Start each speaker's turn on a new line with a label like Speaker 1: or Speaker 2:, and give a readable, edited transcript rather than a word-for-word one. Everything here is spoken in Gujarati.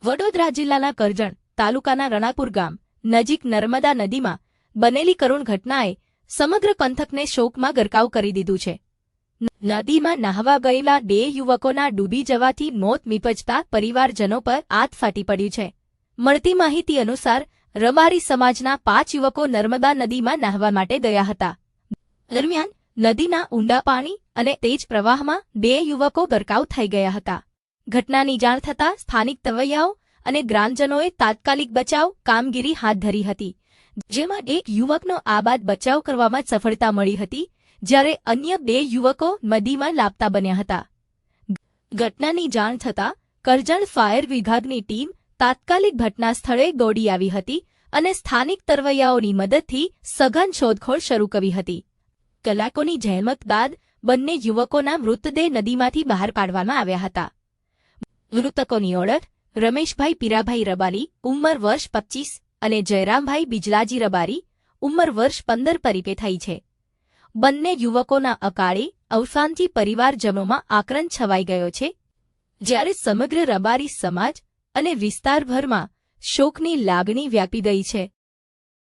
Speaker 1: વડોદરા જિલ્લાના કરજણ તાલુકાના રણાપુર ગામ નજીક નર્મદા નદીમાં બનેલી કરુણ ઘટનાએ સમગ્ર પંથકને શોકમાં ગરકાવ કરી દીધું છે. નદીમાં નહાવા ગયેલા 2 યુવકોના ડૂબી જવાથી મોત નીપજતા પરિવારજનો પર આત ફાટી પડ્યું છે. મળતી માહિતી અનુસાર રબારી સમાજના 5 યુવકો નર્મદા નદીમાં નહાવા માટે ગયા હતા. દરમિયાન નદીના ઊંડા પાણી અને તેજ પ્રવાહમાં 2 યુવકો ગરકાવ થઈ ગયા હતા. ઘટનાની જાણ થતાં સ્થાનિક તવૈયાઓ અને ગ્રામજનોએ તાત્કાલિક બચાવ કામગીરી હાથ ધરી હતી, જેમાં એક યુવકનો આબાદ બચાવ કરવામાં સફળતા મળી હતી, જ્યારે અન્ય 2 યુવકો નદીમાં લાપતા બન્યા હતા. ઘટનાની જાણ થતાં કરજણ ફાયર વિભાગની ટીમ તાત્કાલિક ઘટના સ્થળે દોડી આવી હતી અને સ્થાનિક તરવૈયાઓની મદદથી સઘન શોધખોળ શરૂ કરી હતી. કલાકોની જહેમત બાદ બંને યુવકોના મૃતદેહ નદીમાંથી બહાર કાઢવામાં આવ્યા હતા. મૃતકોની ઓળખ રમેશભાઈ પીરાભાઈ રબારી, ઉંમર વર્ષ 25 અને જયરામભાઈ બિજલાજી રબારી, ઉંમર વર્ષ 15 તરીકે થઈ છે. બંને યુવકોના અકાળે અવસાનથી પરિવારજનોમાં આક્રંદ છવાઈ ગયો છે, જ્યારે સમગ્ર રબારી સમાજ અને વિસ્તારભરમાં શોકની લાગણી વ્યાપી ગઈ છે.